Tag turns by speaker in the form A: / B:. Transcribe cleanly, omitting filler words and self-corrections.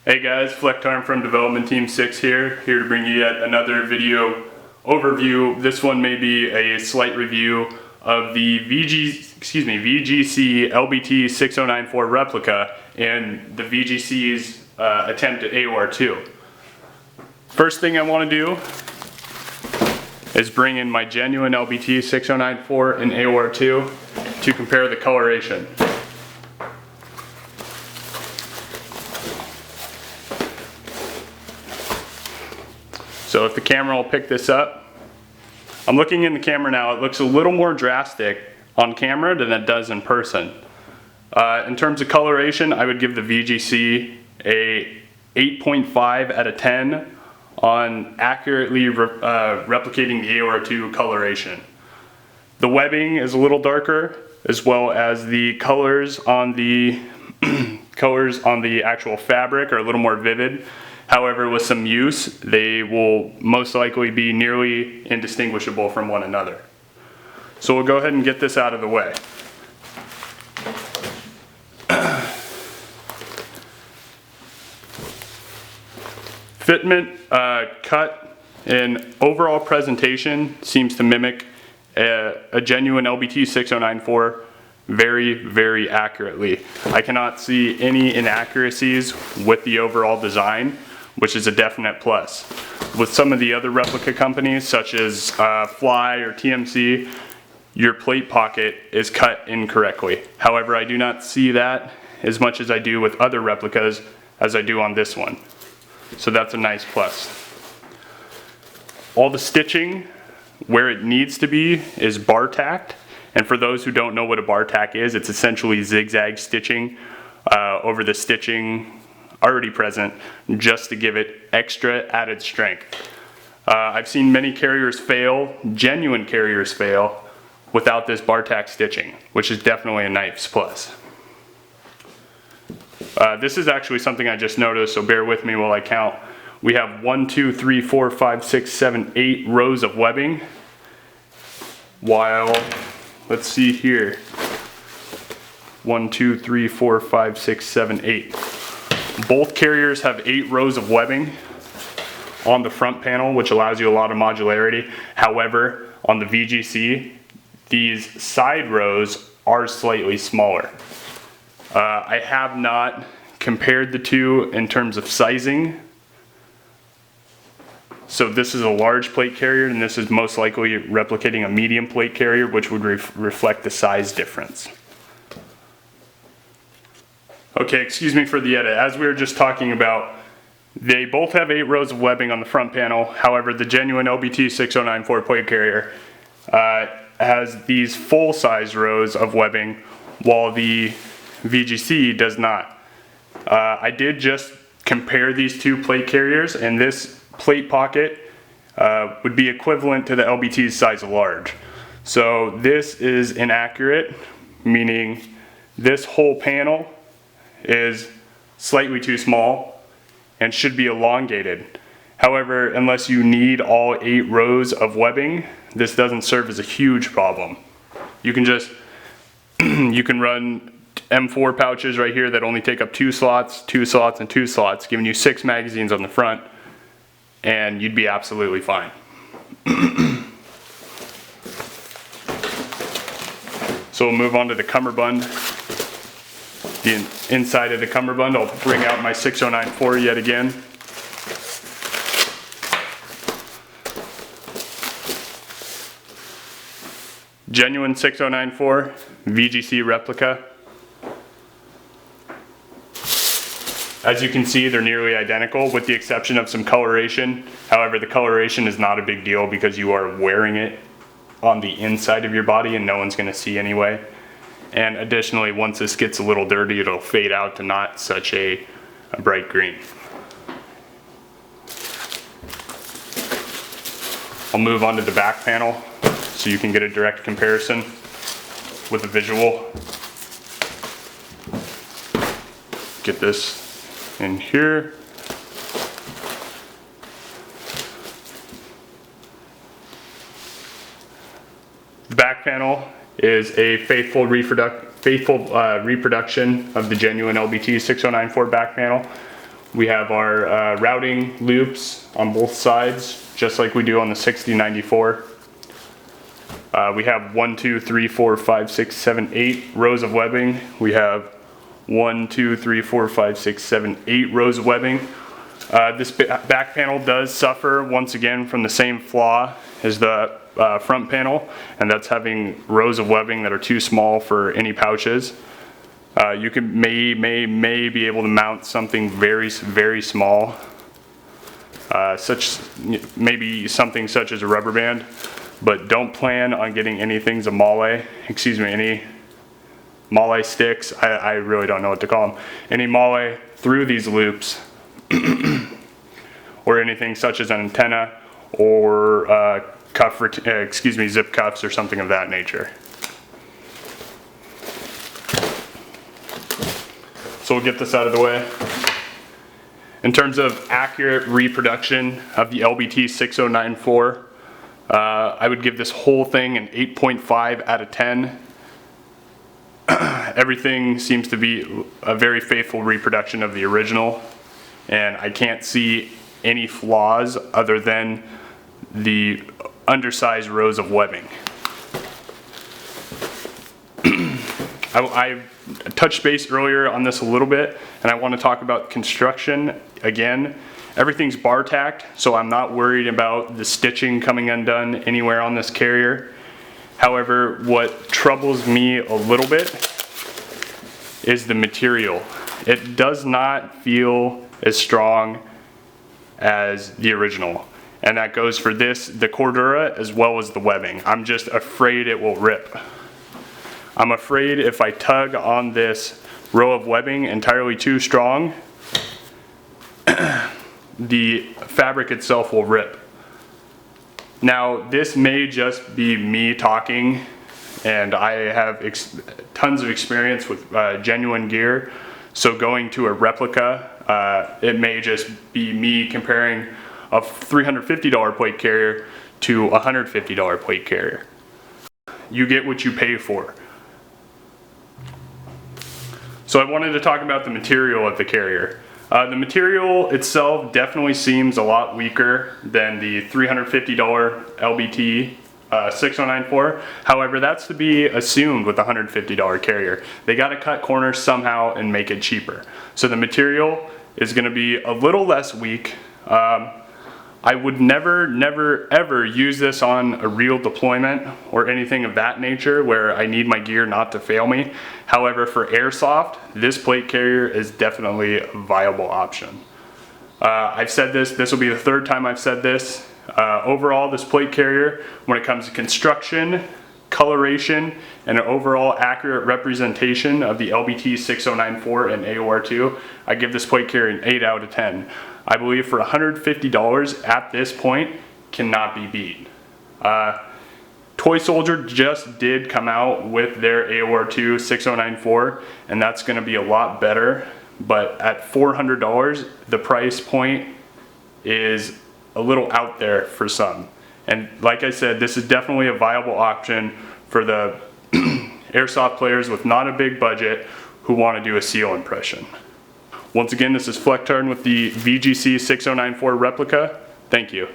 A: Hey guys, Flectarm from Development Team 6 here to bring you yet another video overview. This one may be a slight review of the VGC LBT6094 replica and the VGC's attempt at AOR2. First thing I want to do is bring in my genuine LBT6094 and AOR2 to compare the coloration. So if the camera will pick this up, I'm looking in the camera now, it looks a little more drastic on camera than it does in person. In terms of coloration, I would give the VGC a 8.5 out of 10 on accurately replicating the AOR2 coloration. The webbing is a little darker, as well as the colors on the actual fabric are a little more vivid. However, with some use, they will most likely be nearly indistinguishable from one another. So we'll go ahead and get this out of the way. Fitment, cut, and overall presentation seems to mimic a genuine LBT6094 very, very accurately. I cannot see any inaccuracies with the overall design, which is a definite plus. With some of the other replica companies, such as Fly or TMC, your plate pocket is cut incorrectly. However, I do not see that as much as I do with other replicas as I do on this one. So that's a nice plus. All the stitching where it needs to be is bar tacked. And for those who don't know what a bar tack is, it's essentially zigzag stitching over the stitching already present, just to give it extra added strength. I've seen many carriers fail, genuine carriers fail, without this bar tack stitching, which is definitely a nice plus. This is actually something I just noticed, so bear with me while I count. We have 1, 2, 3, 4, 5, 6, 7, 8 rows of webbing, while, let's see here, 1, 2, 3, 4, 5, 6, 7, 8. Both carriers have 8 rows of webbing on the front panel, which allows you a lot of modularity. However, on the VGC, these side rows are slightly smaller. I have not compared the two in terms of sizing. So this is a large plate carrier, and this is most likely replicating a medium plate carrier, which would reflect the size difference. Okay, excuse me for the edit. As we were just talking about, they both have 8 rows of webbing on the front panel. However, the genuine LBT6094 plate carrier has these full-size rows of webbing, while the VGC does not. I did just compare these two plate carriers, and this plate pocket would be equivalent to the LBT's size large. So this is inaccurate, meaning this whole panel is slightly too small and should be elongated. However, unless you need all 8 rows of webbing, this doesn't serve as a huge problem. You can just, you can run M4 pouches right here that only take up 2 slots, 2 slots, and 2 slots, giving you 6 magazines on the front, and you'd be absolutely fine. So we'll move on to the cummerbund. The inside of the cummerbund, I'll bring out my 6094 yet again. Genuine 6094 VGC replica. As you can see, they're nearly identical with the exception of some coloration. However, the coloration is not a big deal because you are wearing it on the inside of your body and no one's going to see anyway. And additionally, once this gets a little dirty, it'll fade out to not such a bright green. I'll move on to the back panel so you can get a direct comparison with a visual. Get this in here. The back panel is a faithful faithful reproduction of the genuine LBT 6094 back panel. We have our routing loops on both sides, just like we do on the 6094. We have 1, 2, 3, 4, 5, 6, 7, 8 rows of webbing. We have 1, 2, 3, 4, 5, 6, 7, 8 rows of webbing. This back panel does suffer once again from the same flaw as the front panel, and that's having rows of webbing that are too small for any pouches. You can may be able to mount something very small, maybe something such as a rubber band, but don't plan on getting anything any MOLLE sticks. I really don't know what to call them. Any MOLLE through these loops or anything such as an antenna or zip cuffs or something of that nature. So we'll get this out of the way. In terms of accurate reproduction of the LBT 6094, I would give this whole thing an 8.5 out of 10. Everything seems to be a very faithful reproduction of the original, and I can't see any flaws other than the undersized rows of webbing. I touched base earlier on this a little bit, and I want to talk about construction again. Everything's bar tacked, so I'm not worried about the stitching coming undone anywhere on this carrier. However, what troubles me a little bit is the material. It does not feel as strong as the original, and that goes for this, the Cordura, as well as the webbing. I'm just afraid it will rip. I'm afraid if I tug on this row of webbing entirely too strong, the fabric itself will rip. Now, this may just be me talking, and I have tons of experience with genuine gear, so going to a replica, it may just be me comparing a $350 plate carrier to a $150 plate carrier. You get what you pay for. So I wanted to talk about the material of the carrier. The material itself definitely seems a lot weaker than the $350 LBT 6094. However, that's to be assumed with a $150 carrier. They got to cut corners somehow and make it cheaper. So the material is going to be a little less weak. I would never ever use this on a real deployment or anything of that nature where I need my gear not to fail me. However, for airsoft, this plate carrier is definitely a viable option. I've said this will be the third time I've said this. Overall, this plate carrier, when it comes to construction, coloration, and an overall accurate representation of the LBT 6094 and AOR2, I give this plate carrier an 8 out of 10. I believe for $150 at this point cannot be beat. Toy Soldier just did come out with their AOR2 6094, and that's going to be a lot better, but at $400 the price point is a little out there for some. And like I said, this is definitely a viable option for the airsoft players with not a big budget who want to do a seal impression. Once again, this is Flectarn with the VGC 6094 replica. Thank you.